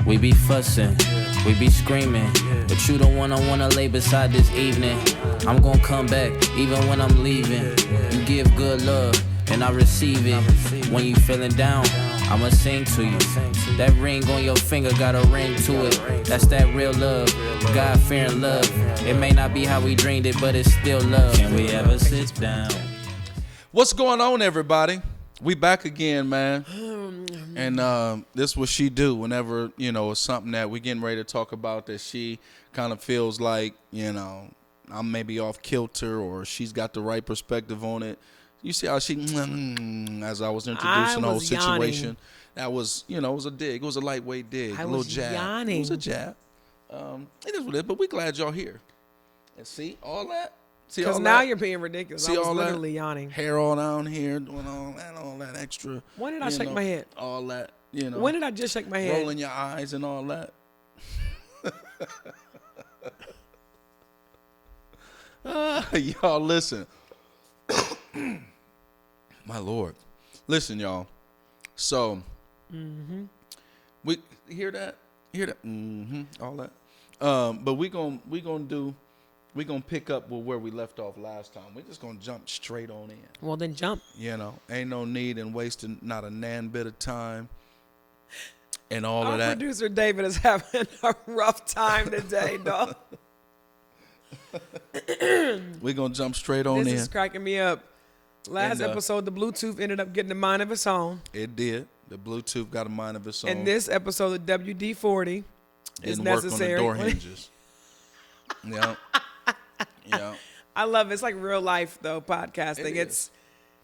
We be fussing, we be screaming, but you the one I wanna lay beside this evening. I'm gonna come back even when I'm leaving. You give good love and I receive it. When you feeling down, I'ma sing to you. That ring on your finger got a ring to it. That's that real love, God-fearing love. It may not be how we dreamed it, but it's still love. Can we ever sit down? What's going on, everybody? We back again, man. And this is what she do whenever, it's something that we getting ready to talk about that she kind of feels like, I'm maybe off kilter or she's got the right perspective on it. You see how she, as I was introducing the whole situation, yawning. That was, it was a dig. It was a lightweight dig, a little jab. Yawning. It was a jab. It is what it is, but we glad y'all here. And see all that? Because now you're being ridiculous. See, I was all literally that yawning. Hair all down here, doing all that extra. When did I shake my head? All that, When did I just shake my head? Rolling your eyes and all that. Y'all listen. My Lord. Listen, y'all. So, we hear that? Hear that? All that. But we gonna pick up with where we left off last time. We're just gonna jump straight on in. Well, then jump. Ain't no need in wasting not a nan bit of time and all Our of that. Producer David is having a rough time today, dog. We're gonna jump straight on in. This is cracking me up. Last episode, the Bluetooth ended up getting a mind of its own. It did. The Bluetooth got a mind of its own. And this episode, the WD-40 is necessary. Work on the door hinges. Yeah. I love it. It's like real life though, podcasting.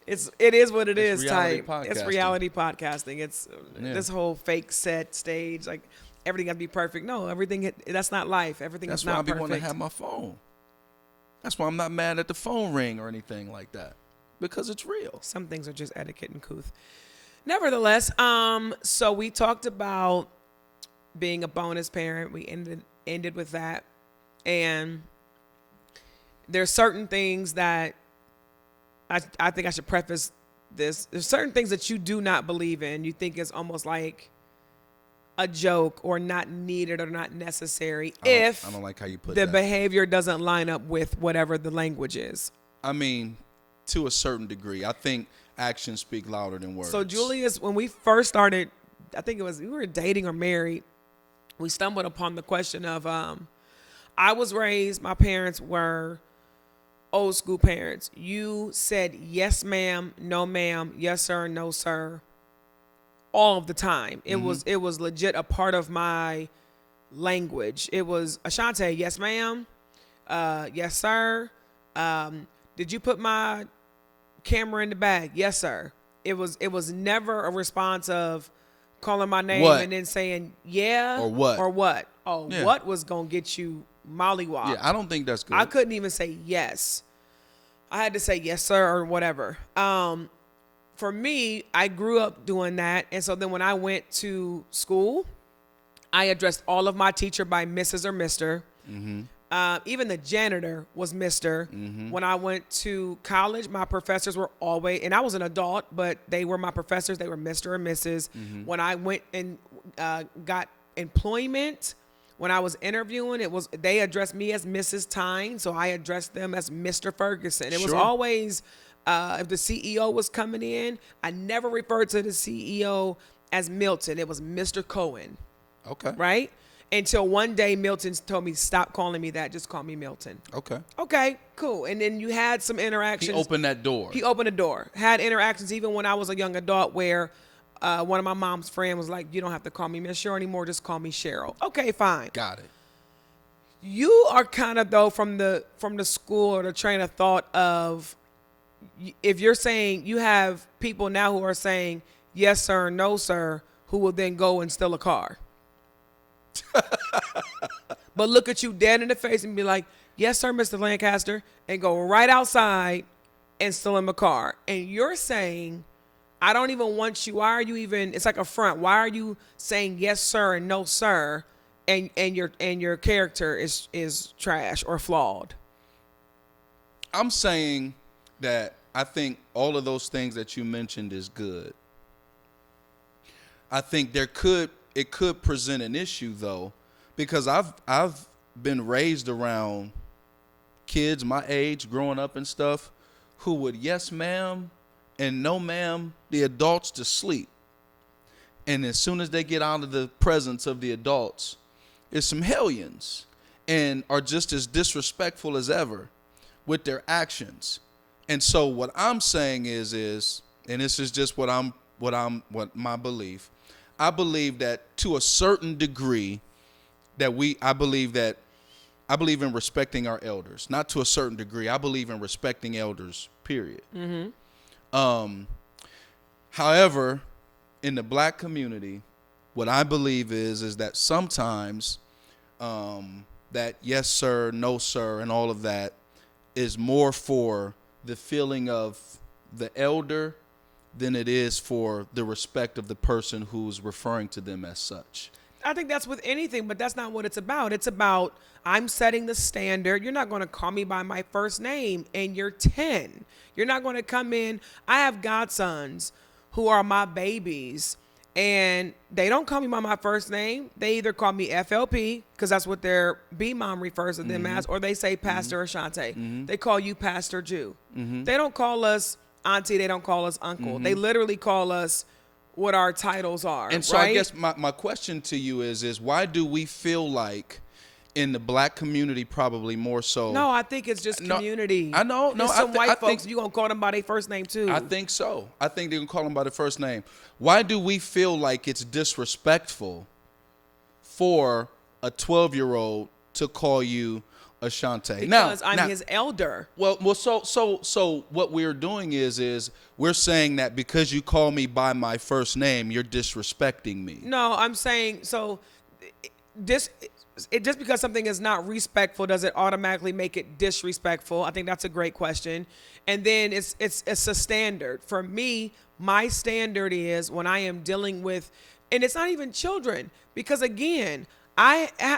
It is what it is type. It's reality podcasting. It's this whole fake set stage, like everything got to be perfect. No, everything that's not life. Everything is not perfect. That's why I want to have my phone. That's why I'm not mad at the phone ring or anything like that. Because it's real. Some things are just etiquette and couth. Nevertheless, so we talked about being a bonus parent. We ended with that. And there's certain things that I think I should preface this. There's certain things that you do not believe in. You think is almost like a joke or not needed or not necessary I don't like how you put the that. behavior doesn't line up with whatever the language is. I mean, to a certain degree. I think actions speak louder than words. So Julius, when we first started, I think it was we were dating or married, we stumbled upon the question of I was raised, my parents were old school parents. You said yes ma'am, no ma'am, yes sir, no sir, all of the time. It was legit a part of my language. It was Ashante, yes ma'am, yes sir. Did you put my camera in the bag? Yes, sir. It was never a response of calling my name and then saying yeah or what. Oh, yeah. What was gonna get you mollywopped? Yeah, I don't think that's good. I couldn't even say yes. I had to say yes, sir, or whatever. For me, I grew up doing that, and so then when I went to school, I addressed all of my teacher by Mrs. or Mister. Even the janitor was Mr. When I went to college, my professors were always, and I was an adult, but they were my professors. They were Mr. or Mrs. When I went and got employment, when I was interviewing, they addressed me as Mrs. Tyne, so I addressed them as Mr. Ferguson. It was always, if the CEO was coming in, I never referred to the CEO as Milton. It was Mr. Cohen. Okay. Right? Until one day Milton told me, stop calling me that. Just call me Milton. Okay, cool. And then you had some interactions. He opened that door. He opened the door. Had interactions even when I was a young adult where one of my mom's friends was like, you don't have to call me Miss Cheryl anymore. Just call me Cheryl. Okay, fine. Got it. You are kind of, though, from the school or the train of thought of, if you're saying, you have people now who are saying, yes, sir, no, sir, who will then go and steal a car. But look at you dead in the face and be like, yes, sir, Mr. Lancaster, and go right outside and steal him a car. And you're saying, I don't even want you. Why are you even, it's like a front. Why are you saying yes, sir, and no, sir, and your character is trash or flawed? I'm saying that I think all of those things that you mentioned is good. I think there could, it could present an issue though, because I've been raised around kids my age growing up and stuff who would yes ma'am and no ma'am the adults to sleep. And as soon as they get out of the presence of the adults, it's some hellions and are just as disrespectful as ever with their actions. And so what I'm saying is, and this is just what my belief. I believe that to a certain degree I believe in respecting our elders. Not to a certain degree. I believe in respecting elders, period. Mm-hmm. However, in the black community, what I believe is that sometimes that yes, sir, no, sir, and all of that is more for the feeling of the elder than it is for the respect of the person who's referring to them as such. I think that's with anything, but that's not what it's about. It's about I'm setting the standard. You're not going to call me by my first name and you're 10. You're not going to come in. I have godsons who are my babies and they don't call me by my first name. They either call me FLP because that's what their B-mom refers to them as, or they say Pastor Ashante. They call you Pastor Jew. They don't call us auntie. They don't call us uncle. They literally call us what our titles are. And so right? I guess my question to you is why do we feel like in the black community probably more so? No, I think it's just community. I know. No, some white folks, you going to call them by their first name too. I think so. I think they can call them by their first name. Why do we feel like it's disrespectful for a 12-year-old to call you Ashante? Because I'm his elder. Well, so what we're doing is we're saying that because you call me by my first name, you're disrespecting me. No, I'm saying just because something is not respectful, does it automatically make it disrespectful? I think that's a great question. And then it's a standard. For me, my standard is when I am dealing with, and it's not even children, because again,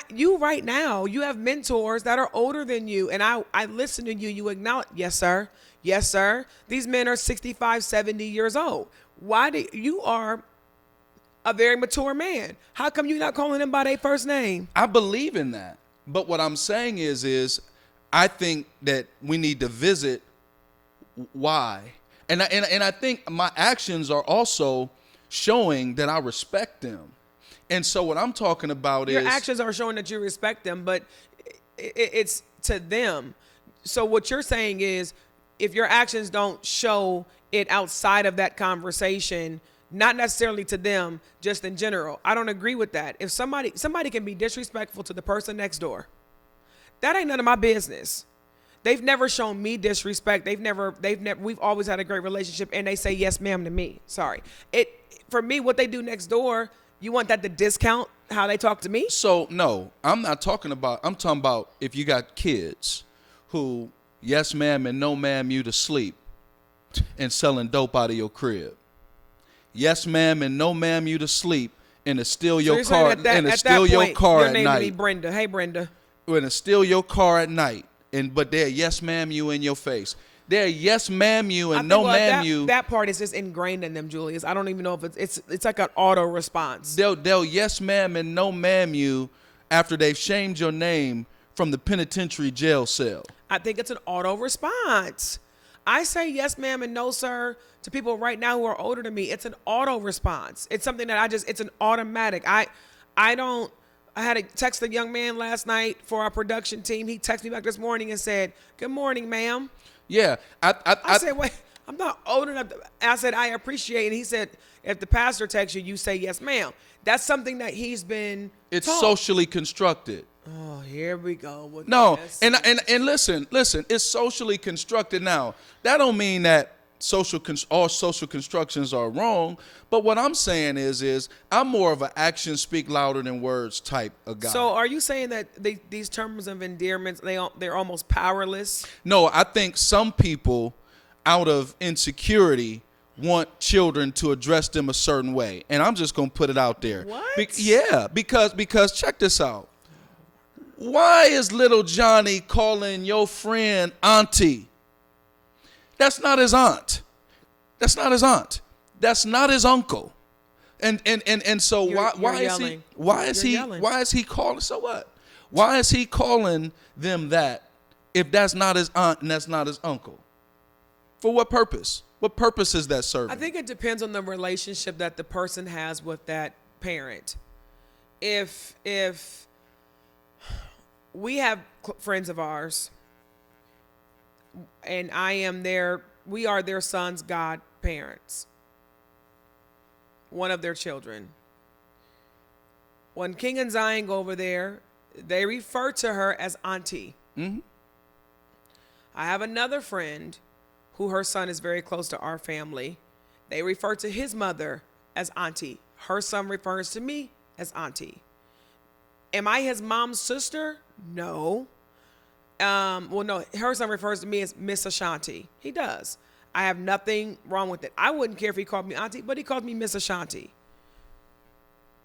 you right now, you have mentors that are older than you, and I listen to you, you acknowledge, yes, sir. Yes, sir. These men are 65, 70 years old. You are a very mature man. How come you're not calling them by their first name? I believe in that. But what I'm saying is I think that we need to visit why. And I think my actions are also showing that I respect them. And so what I'm talking about your actions are showing that you respect them, but it's to them. So what you're saying is if your actions don't show it outside of that conversation, not necessarily to them, just in general, I don't agree with that. If somebody can be disrespectful to the person next door, that ain't none of my business. They've never shown me disrespect. We've always had a great relationship, and they say yes, ma'am, to me. Sorry. For me, what they do next door, you want that to discount how they talk to me? So, no, I'm talking about if you got kids who, yes, ma'am, and no, ma'am, you to sleep and selling dope out of your crib. Yes, ma'am, and no, ma'am, you to sleep and to steal your car and to steal your car at night. Your name would be Brenda. Hey, Brenda. And to steal your car at night. But they're yes, ma'am, you in your face. They're yes, ma'am, you and no, ma'am, you. That part is just ingrained in them, Julius. I don't even know if it's like an auto response. They'll yes, ma'am, and no, ma'am, you after they've shamed your name from the penitentiary jail cell. I think it's an auto response. I say yes, ma'am, and no, sir, to people right now who are older than me. It's an auto response. It's something that it's an automatic. I had to text a young man last night for our production team. He texted me back this morning and said, "Good morning, ma'am." Yeah. I said, wait, I'm not old enough. I said, I appreciate it. And he said, if the pastor texts you, you say yes, ma'am. That's something that he's been It's taught. Socially constructed. Oh, here we go. No, and listen, it's socially constructed now. That don't mean that all social constructions are wrong, but what I'm saying is I'm more of an actions speak louder than words type of guy. So are you saying that these terms of endearments, they're almost powerless? No, I think some people out of insecurity want children to address them a certain way, and I'm just going to put it out there. What? Because check this out. Why is little Johnny calling your friend auntie? That's not his aunt. That's not his aunt. That's not his uncle. And so You're why yelling. is he calling? So what? Why is he calling them that if that's not his aunt and that's not his uncle? For what purpose? What purpose is that serving? I think it depends on the relationship that the person has with that parent. If we have friends of ours, and we are their son's godparents, one of their children. When King and Zion go over there, they refer to her as auntie. Mm-hmm. I have another friend who her son is very close to our family. They refer to his mother as auntie. Her son refers to me as auntie. Am I his mom's sister? No. No, her son refers to me as Miss Ashanti. He does. I have nothing wrong with it. I wouldn't care if he called me auntie, but he called me Miss Ashanti.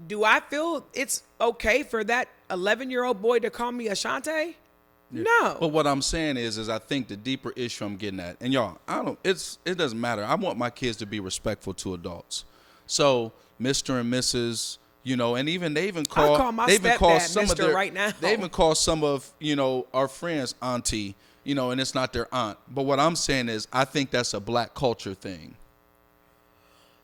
Do I feel it's okay for that 11-year-old boy to call me Ashanti? Yeah. No. But what I'm saying is I think the deeper issue I'm getting at, and y'all, it doesn't matter. I want my kids to be respectful to adults. So Mr. and Mrs., and even they even call some Mr. of their right now. They even call some of our friends auntie, and it's not their aunt. But what I'm saying is I think that's a black culture thing.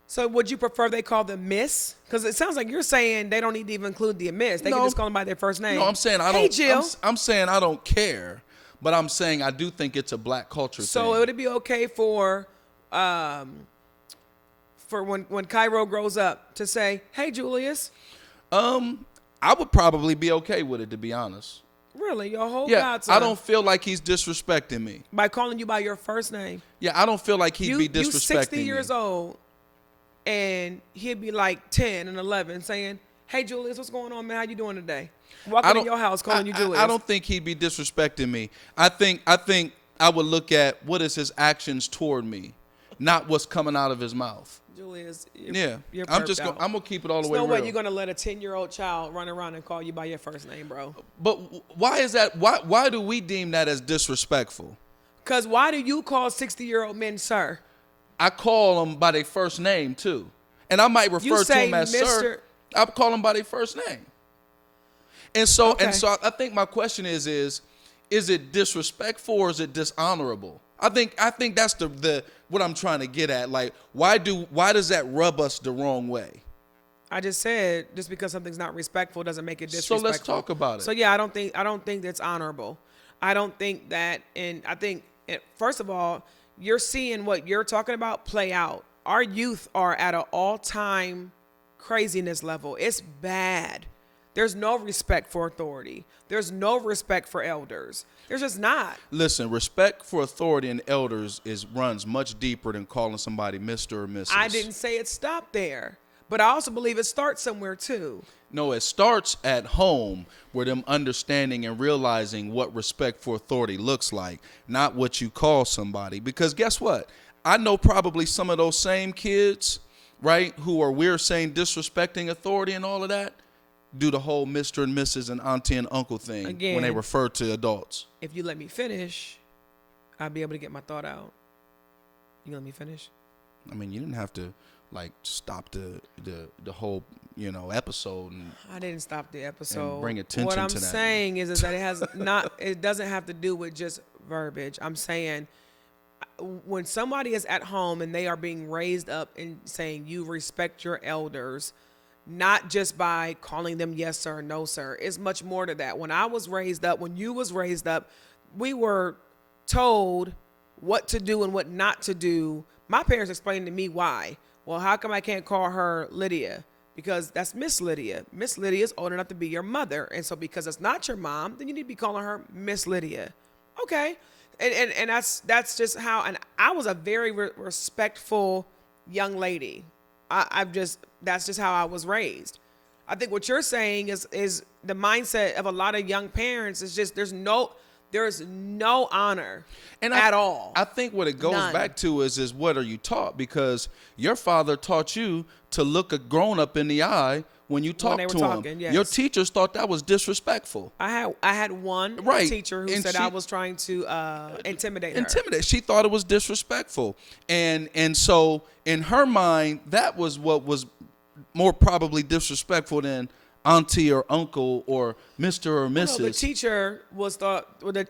So would you prefer they call them Miss? Because it sounds like you're saying they don't need to even include the Miss. They can just call them by their first name. No, I'm saying I don't. Hey, Jill. I'm saying I don't care, but I'm saying I do think it's a black culture thing. So would it be okay for when Cairo grows up to say, "Hey, Julius"? I would probably be okay with it, to be honest. Really, your whole Yeah, godson? I don't feel like he's disrespecting me. By calling you by your first name. Yeah, I don't feel like he'd be disrespecting You 60 years me. old, and he'd be like 10 and 11 saying, "Hey, Julius, what's going on, man? How you doing today?" Walking in your house calling you Julius. I don't think he'd be disrespecting me. I think I would look at what is his actions toward me, not what's coming out of his mouth. Julius, You're I'm gonna keep it all the way real. No way real. you're gonna let a 10-year-old child run around and call you by your first name, bro. But why is that? Why do we deem that as disrespectful? Because why do you call 60-year-old men sir? I call them by their first name too, and I might refer to them as sir. I call them by their first name. And so I think my question is it disrespectful or is it dishonorable? I think that's the what I'm trying to get at. Like, why does that rub us the wrong way? I just said just because something's not respectful doesn't make it disrespectful. So let's talk about it. So yeah, I don't think that's honorable. I don't think that, and I think first of all, you're seeing what you're talking about play out. Our youth are at an all-time craziness level. It's bad. There's no respect for authority. There's no respect for elders. There's just not. Listen, respect for authority and elders runs much deeper than calling somebody Mr. or Mrs. I didn't say it stopped there, but I also believe it starts somewhere too. No, it starts at home where them understanding and realizing what respect for authority looks like, not what you call somebody. Because guess what? I know probably some of those same kids, right, who are we're saying disrespecting authority and all of that, do the whole Mr. and Mrs. and auntie and uncle thing Again, when they refer to adults. If you let me finish, I'll be able to get my thought out. You let me finish? I mean, you didn't have to stop the whole episode. And I didn't stop the episode. And bring attention to that. What I'm that. saying is that it has not. It doesn't have to do with just verbiage. I'm saying when somebody is at home and they are being raised up and saying you respect your elders, not just by calling them yes sir, no sir. It's much more to that. When I was raised up, when you was raised up, we were told what to do and what not to do. My parents explained to me why. Well, how come I can't call her Lydia? Because that's Miss Lydia. Miss Lydia is old enough to be your mother. And so because it's not your mom, then you need to be calling her Miss Lydia. Okay. And that's just how, and I was a very respectful young lady. That's just how I was raised. I think what you're saying is the mindset of a lot of young parents is just there's no honor at all. I think what it goes back to is what are you taught? Because your father taught you to look a grown up in the eye when you talk to him. Yes. Your teachers thought that was disrespectful. I had one teacher who said I was trying to intimidate her. She thought it was disrespectful. And so in her mind, that was what was more probably disrespectful than auntie or uncle or Mr. or Mrs. No, the teacher was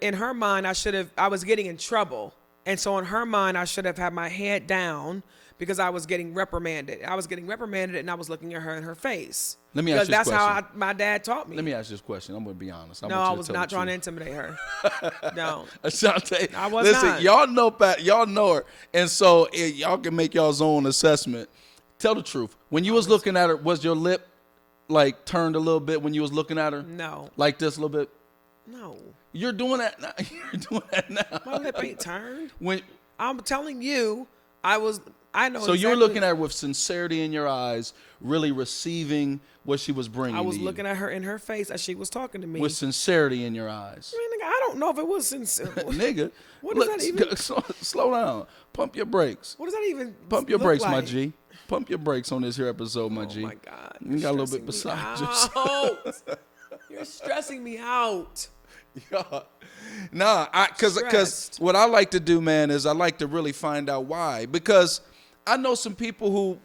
in her mind, I was getting in trouble. And so in her mind, I should have had my head down because I was getting reprimanded. I was getting reprimanded and I was looking at her in her face. Let me ask you this Because that's question. how my dad taught me. Let me ask you this question. I'm going to be honest. No, I was not trying to intimidate her. No. Ashante, I was listen, not. y'all know her. And so y'all can make y'all's own assessment. Tell the truth. When you was looking at her, was your lip like turned a little bit when you was looking at her? No. Like this a little bit? No. You're doing that now. You're doing that now. My lip ain't turned. When I'm telling you, I know So exactly. you were looking at her with sincerity in your eyes, really receiving what she was bringing I was to looking you. at her in her face as she was talking to me. With sincerity in your eyes. I mean, nigga, I don't know if it was sincere. Nigga, What does that even- slow down. Pump your brakes. What does that even Pump your look brakes, like? my G. Pump your brakes on this here episode, my G. Oh my God. You got a little bit You're beside stressing me yourself. out. You're stressing me out. Yeah. Nah, because Stressed. what I like to do, man, is I like to really find out why. Because I know some people who.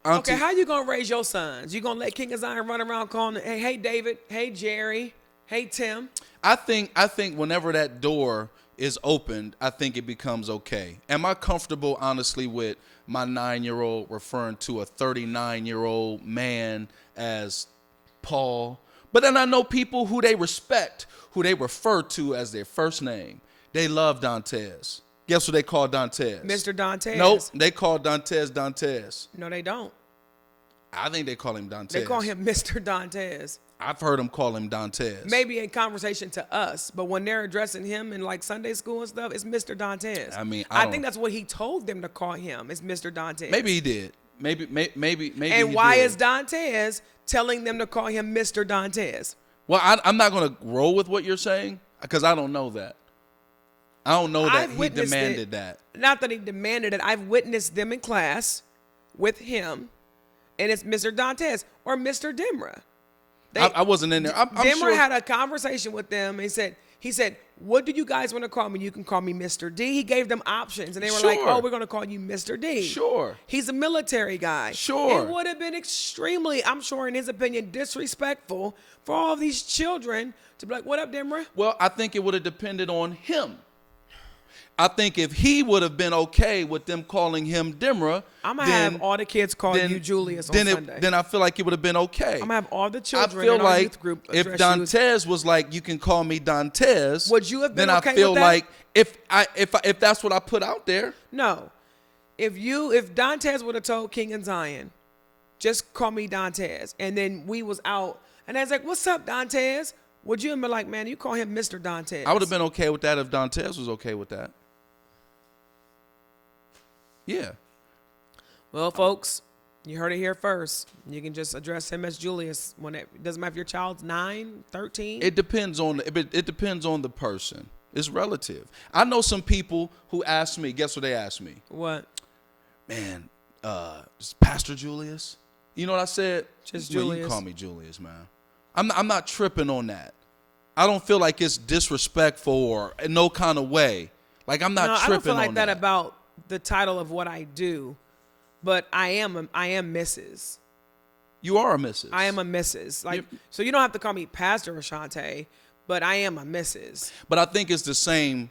Okay, how you gonna raise your sons? You gonna let King of Zion run around calling, hey David, hey Jerry, hey Tim? I think whenever that door is opened, I think it becomes okay. Am I comfortable, honestly, with my 9-year-old referring to a 39-year-old man as Paul? But then I know people who they respect, who they refer to as their first name. They love Dantes. Guess what they call Dantes? Mr. Dantes. Nope, they call Dantes Dantes. No, they don't. I think they call him Dantes. They call him Mr. Dantes. I've heard them call him Dantes. Maybe in conversation to us, but when they're addressing him in like Sunday school and stuff, it's Mr. Dantes. I mean, I think that's what he told them to call him. It's Mr. Dantes. Maybe he did. Maybe. And he why did. is Dantes telling them to call him Mr. Dantes? Well, I'm not going to roll with what you're saying because I don't know that. I don't know that I've he witnessed demanded it. that. Not that he demanded it. I've witnessed them in class with him, and it's Mr. Dantes or Mr. Demra. I wasn't in there. I'm Demra sure. had a conversation with them. He said, what do you guys want to call me? You can call me Mr. D. He gave them options, and they were like, Sure. oh, we're going to call you Mr. D. Sure. He's a military guy. Sure. It would have been extremely, I'm sure, in his opinion, disrespectful for all these children to be like, what up, Demra? Well, I think it would have depended on him. I think if he would have been okay with them calling him Demra, I'm going to have all the kids call you Julius on Sunday. Then I feel like it would have been okay. I'm going to have all the I children feel in our like youth group if address you as- Dantes was like, you can call me Dantes, Would you have been then okay I feel with that? like if that's what I put out there, No. If Dantes would have told King and Zion, just call me Dantes, and then we was out, and I was like, what's up, Dantes? Would you have been like, man, you call him Mr. Dantes? I would have been okay with that if Dantes was okay with that. Yeah. Well, folks, you heard it here first. You can just address him as Julius. It doesn't matter if your child's 9, 13. It depends on the person. It's relative. I know some people who ask me, guess what they asked me? What? Man, is Pastor Julius? You know what I said? Just Man, you Julius. can call me Julius, man. I'm not tripping on that. I don't feel like it's disrespectful or in no kind of way. Like I'm not No, tripping I don't feel like on that about the title of what I do, but I am Mrs. You are a Mrs. I am a Mrs. Like, so you don't have to call me Pastor Ashante, but I am a Mrs. But I think it's the same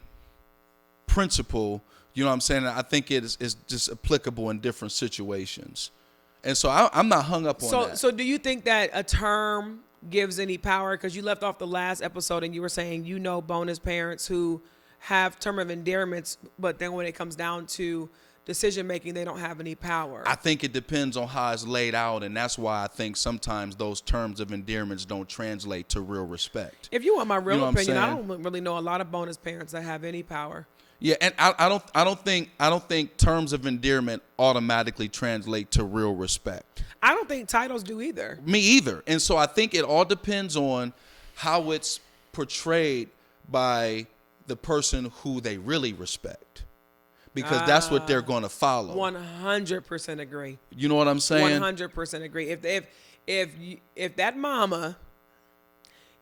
principle. You know what I'm saying? I think it is just applicable in different situations. And so I'm not hung up on that. So do you think that a term gives any power? Because you left off the last episode and you were saying, bonus parents who have term of endearments, but then when it comes down to decision making, they don't have any power. I think it depends on how it's laid out, and that's why I think sometimes those terms of endearments don't translate to real respect. If you want my real You know what I'm opinion, I saying? don't really know a lot of bonus parents that have any power. Yeah, and I don't think terms of endearment automatically translate to real respect. I don't think titles do either. Me either. And so I think it all depends on how it's portrayed by the person who they really respect, because that's what they're going to follow. 100% agree. You know what I'm saying? 100% agree. If that mama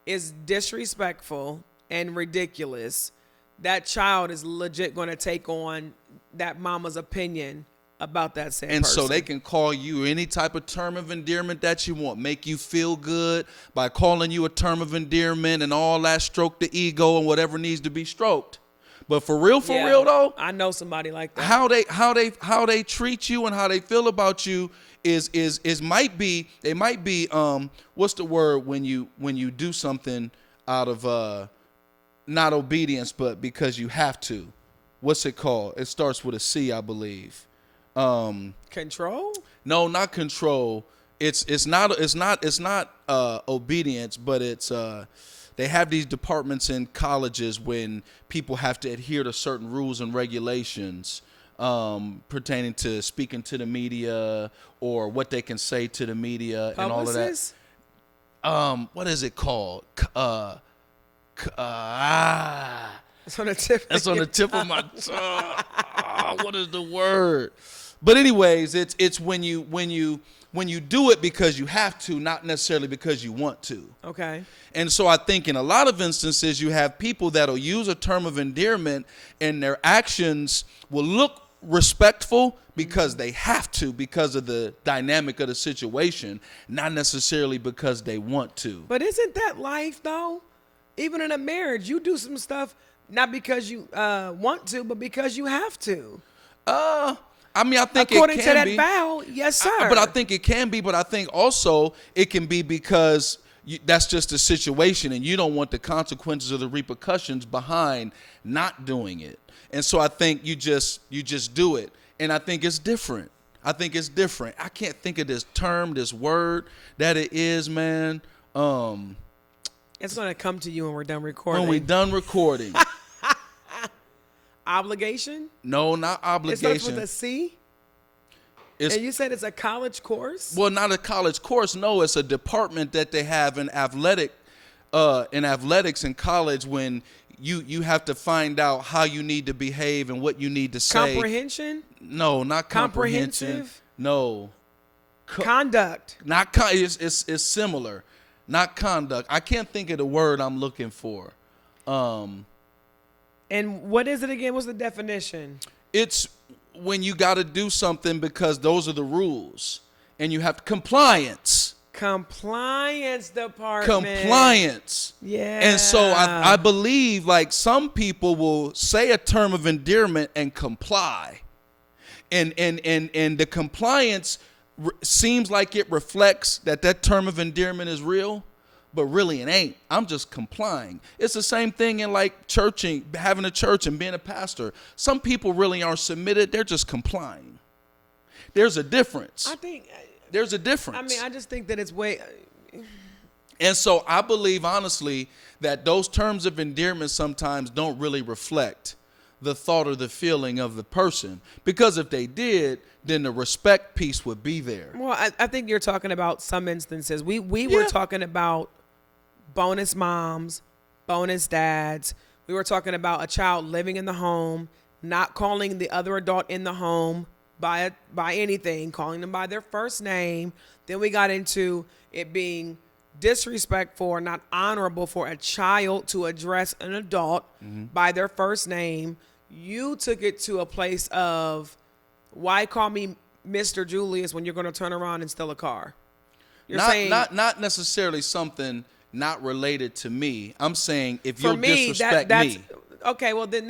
is disrespectful and ridiculous, that child is legit going to take on that mama's opinion about that said And person. so they can call you any type of term of endearment that you want, make you feel good by calling you a term of endearment and all that, stroke the ego and whatever needs to be stroked. But for real though, I know somebody like that. how they treat you and how they feel about you is might be what's the word when you do something out of not obedience but because you have to. What's it called? It starts with a C, I believe. Control? No, not control. It's not obedience, but it's they have these departments in colleges when people have to adhere to certain rules and regulations pertaining to speaking to the media or what they can say to the media and all of that. What is it called? It's on the tip. That's on the tip of my tongue. What is the word? But anyways, it's when you do it because you have to, not necessarily because you want to. Okay. And so I think in a lot of instances you have people that'll use a term of endearment and their actions will look respectful because they have to, because of the dynamic of the situation, not necessarily because they want to. But isn't that life though? Even in a marriage, you do some stuff not because you want to, but because you have to. I mean, I think according it to can that be. vow, yes, sir. But I think it can be. But I think also it can be because that's just a situation, and you don't want the consequences or the repercussions behind not doing it. And so I think you just do it, and I think it's different. I can't think of this term, this word that it is, man. It's gonna come to you when we're done recording. When we're done recording. Obligation? No, not obligation. It starts with a C? And you said it's a college course? Well, not a college course. No, it's a department that they have in athletics in college when you have to find out how you need to behave and what you need to say. Comprehension? No, not comprehension. Comprehensive? No. Conduct. It's similar. Not conduct. I can't think of the word I'm looking for. And what is it again? What's the definition? It's when you got to do something because those are the rules, and you have compliance. Compliance department. Compliance. Yeah. And so I believe like some people will say a term of endearment and comply, and the compliance seems like it reflects that term of endearment is real. But really it ain't. I'm just complying. It's the same thing in like churching, having a church and being a pastor. Some people really aren't submitted. They're just complying. There's a difference. I think there's a difference. I mean, I just think that it's way. And so I believe honestly that those terms of endearment sometimes don't really reflect the thought or the feeling of the person. Because if they did, then the respect piece would be there. Well, I think you're talking about some instances. We were talking about bonus moms, bonus dads. We were talking about a child living in the home, not calling the other adult in the home by anything, calling them by their first name. Then we got into it being disrespectful or not honorable for a child to address an adult by their first name. You took it to a place of, why call me Mr. Julius when you're going to turn around and steal a car? You're saying not necessarily something not related to me. I'm saying if you disrespect that's, me. Okay, well then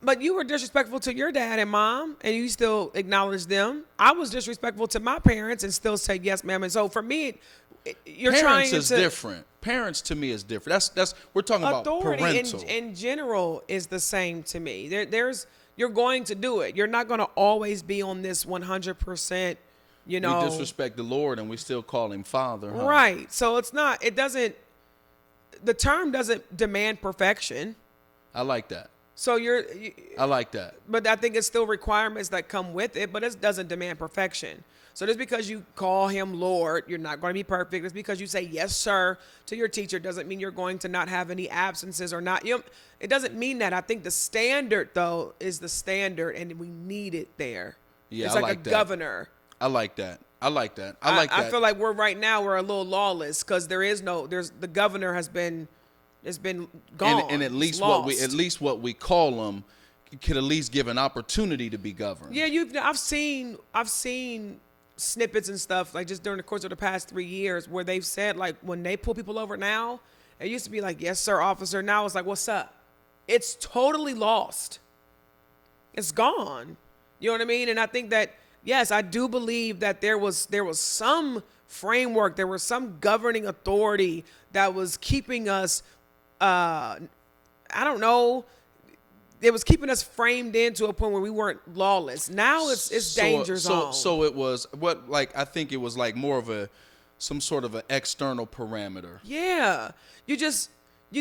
but you were disrespectful to your dad and mom, and you still acknowledge them. I was disrespectful to my parents and still said yes, ma'am. And so for me, you're parents trying to. Parents is different. Parents to me is different. That's we're talking about authority parental. in general is the same to me. You're going to do it. You're not going to always be on this 100%. We disrespect the Lord and we still call him Father. Huh? Right. So the term doesn't demand perfection. I like that. So I like that. But I think it's still requirements that come with it, but it doesn't demand perfection. So just because you call him Lord, you're not going to be perfect. Just because you say yes, sir, to your teacher doesn't mean you're going to not have any absences or not. It doesn't mean that. I think the standard, though, is the standard, and we need it there. Yeah, it's like a governor. I like that. I feel like we're a little lawless because the governor has been gone. And at least what we call them could at least give an opportunity to be governed. Yeah, I've seen snippets and stuff like just during the course of the past 3 years where they've said like when they pull people over now, it used to be like, yes, sir, officer. Now it's like, what's up? It's totally lost. It's gone. You know what I mean? And I think that, yes, I do believe that there was some framework, there was some governing authority that was keeping us, I don't know, it was keeping us framed into a point where we weren't lawless. Now it's danger zone. So it was I think it was like more of some sort of an external parameter. Yeah. You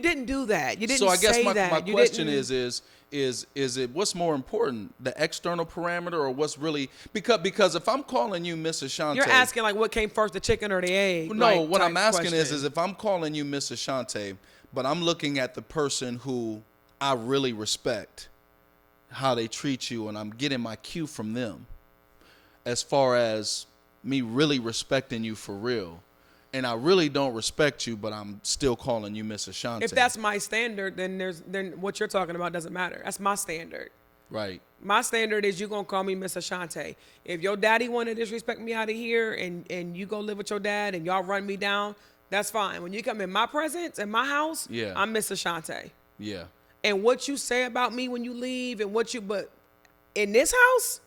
didn't do that. You didn't say that. So I guess my question is it what's more important, the external parameter or what's really because if I'm calling you Miss Ashante, you're asking like what came first, the chicken or the egg? No, like, what I'm asking question. is if I'm calling you Miss Ashante, but I'm looking at the person who I really respect, how they treat you, and I'm getting my cue from them as far as me really respecting you for real. And I really don't respect you, but I'm still calling you Miss Ashante. If that's my standard, then what you're talking about doesn't matter. That's my standard. Right. My standard is you're going to call me Miss Ashante. If your daddy want to disrespect me out of here and you go live with your dad and y'all run me down, that's fine. When you come in my presence, in my house, yeah, I'm Miss Ashante. Yeah. And what you say about me when you leave and but in this house,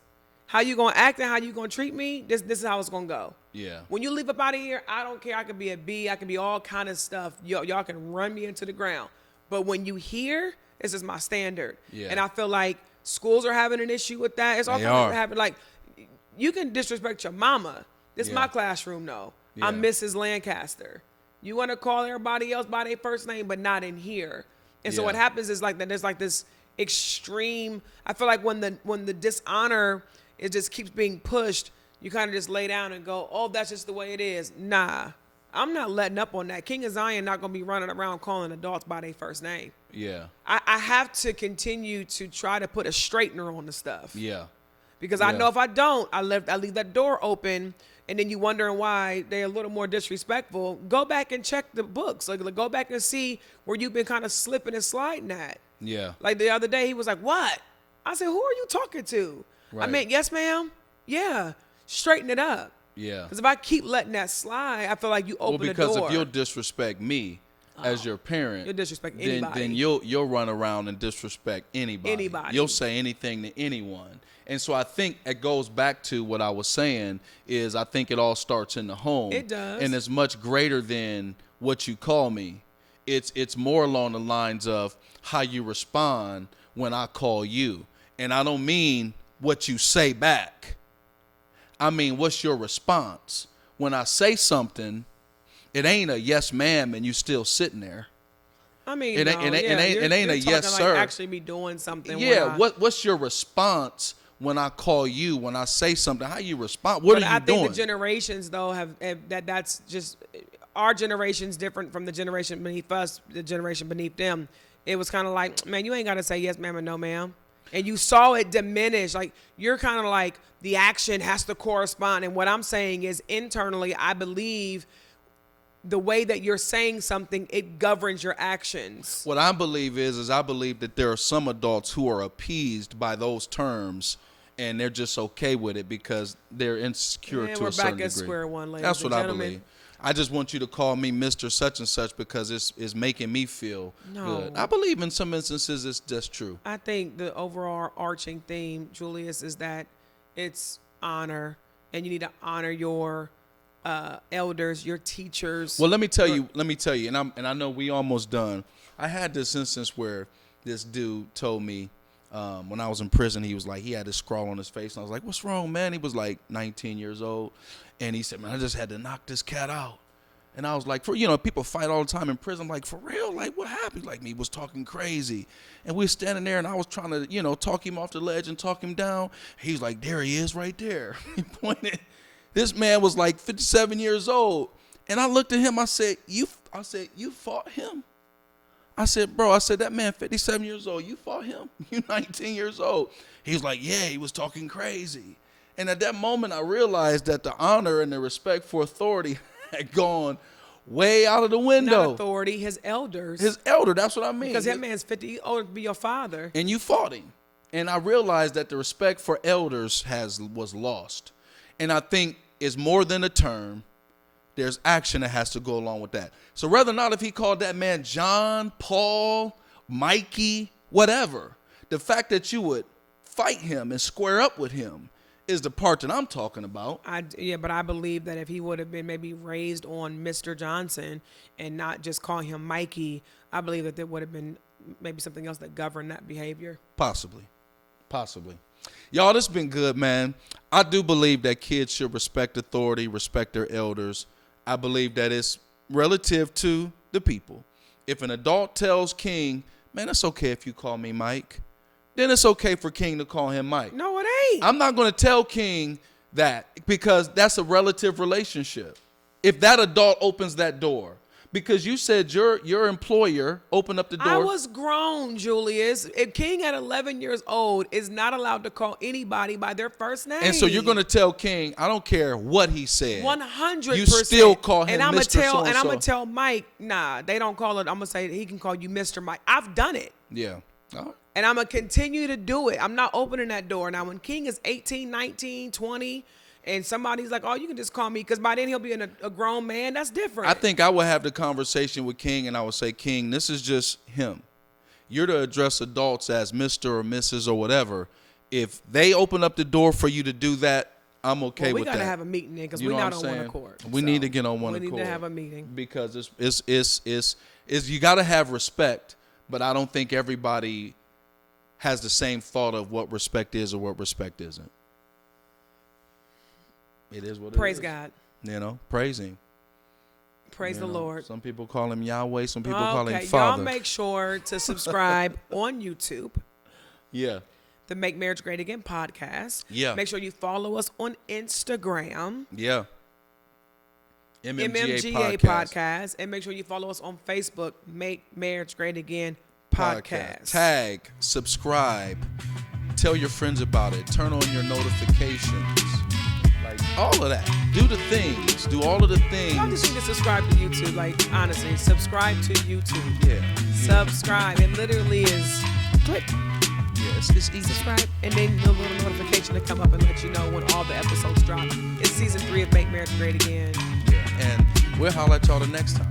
how you going to act and how you going to treat me, this is how it's going to go. Yeah. When you leave up out of here, I don't care. I could be a B. I could be all kind of stuff. Y'all can run me into the ground. But when you here, this is my standard. Yeah. And I feel like schools are having an issue with that. It's all kind of happening. Like, you can disrespect your mama. This is my classroom, though. Yeah. I'm Mrs. Lancaster. You want to call everybody else by their first name, but not in here. And so what happens is like that. There's like this extreme. I feel like when the dishonor it just keeps being pushed, you kind of just lay down and go, oh, that's just the way it is. Nah, I'm not letting up on that. King of Zion not going to be running around calling adults by their first name. Yeah. I have to continue to try to put a straightener on the stuff. Yeah. Because I know if I don't, I leave that door open, and then you wondering why they're a little more disrespectful. Go back and check the books. Like go back and see where you've been kind of slipping and sliding at. Yeah. Like the other day, he was like, what? I said, who are you talking to? Right. I meant, yes, ma'am. Yeah. Straighten it up. Yeah. Because if I keep letting that slide, I feel like you open the door. Because if you'll disrespect me as your parent, you'll disrespect anybody. Then you'll run around and disrespect anybody. You'll say anything to anyone. And so I think it goes back to what I was saying is I think it all starts in the home. It does. And it's much greater than what you call me. It's more along the lines of how you respond when I call you. And I don't mean what you say back. I mean, what's your response? When I say something, it ain't a yes, ma'am, and you still sitting there. I mean, it ain't a yes, sir. Like actually be doing something. Yeah. What's your response when I call you? When I say something, how you respond? What are you doing? I think the generations though have that's just our generation's different from the generation beneath us. The generation beneath them, it was kind of like, man, you ain't got to say yes, ma'am, and no, ma'am. And you saw it diminish. Like, you're kind of like, the action has to correspond. And what I'm saying is internally, I believe the way that you're saying something, it governs your actions. What I believe is I believe that there are some adults who are appeased by those terms and they're just okay with it because they're insecure to a certain degree. We're back at square one, ladies That's and what gentlemen. I believe. I just want you to call me Mr. Such and Such because it's making me feel good. I believe in some instances it's just true. I think the overall arching theme, Julius, is that it's honor, and you need to honor your elders, your teachers. Well, let me tell you, and I know we almost done. I had this instance where this dude told me when I was in prison, he was like, he had this scrawl on his face, and I was like, what's wrong, man? He was like 19 years old. And he said, man, I just had to knock this cat out. And I was like, people fight all the time in prison. I'm like, for real? Like, what happened? Like, he was talking crazy. And we were standing there, and I was trying to, talk him off the ledge and talk him down. He's like, there he is right there. He pointed. This man was like 57 years old. And I looked at him. I said, you fought him? I said, bro, that man 57 years old. You fought him? You 19 years old. He was like, yeah, he was talking crazy. And at that moment, I realized that the honor and the respect for authority had gone way out of the window. Not authority, his elders. His elder, that's what I mean. Because that man's 50, older to be your father. And you fought him. And I realized that the respect for elders was lost. And I think it's more than a term. There's action that has to go along with that. So whether or not if he called that man John, Paul, Mikey, whatever, the fact that you would fight him and square up with him is the part that I'm talking about. But I believe that if he would have been maybe raised on Mr. Johnson and not just call him Mikey, I believe that there would have been maybe something else that governed that behavior. Possibly. Y'all, this has been good, man. I do believe that kids should respect authority, respect their elders. I believe that it's relative to the people. If an adult tells King, man, it's okay if you call me Mike, then it's okay for King to call him Mike. No, it ain't. I'm not going to tell King that because that's a relative relationship. If that adult opens that door, because you said your employer opened up the door. I was grown, Julius. If King at 11 years old is not allowed to call anybody by their first name. And so you're going to tell King, I don't care what he said. 100%. You still call him and Mr. So-and-so. And I'm going to tell Mike, nah, they don't call it. I'm going to say he can call you Mr. Mike. I've done it. Yeah. All right. And I'm going to continue to do it. I'm not opening that door. Now, when King is 18, 19, 20, and somebody's like, oh, you can just call me, because by then he'll be a grown man, that's different. I think I would have the conversation with King, and I would say, King, this is just him. You're to address adults as Mr. or Mrs. or whatever. If they open up the door for you to do that, I'm okay with that. We got to have a meeting then, because we're not on one accord. We need to get on one accord. We need to have a meeting. Because it's you got to have respect, but I don't think everybody has the same thought of what respect is or what respect isn't. It is what it is. Praise God. Praise him. Praise the Lord. Some people call him Yahweh. Some people call him Father. Y'all make sure to subscribe on YouTube. Yeah. The Make Marriage Great Again podcast. Yeah. Make sure you follow us on Instagram. Yeah. MMGA podcast. And make sure you follow us on Facebook. Make Marriage Great Again podcast. Tag, subscribe, tell your friends about it. Turn on your notifications. All of that. Do the things. Do all of the things. Y'all just need to subscribe to YouTube. Like, honestly, subscribe to YouTube. Yeah. Subscribe. It literally is click. Yeah, it's easy. Subscribe. And then the little notification to come up and let you know when all the episodes drop. It's season 3 of Make Marriage Great Again. Yeah. And we'll holler at y'all the next time.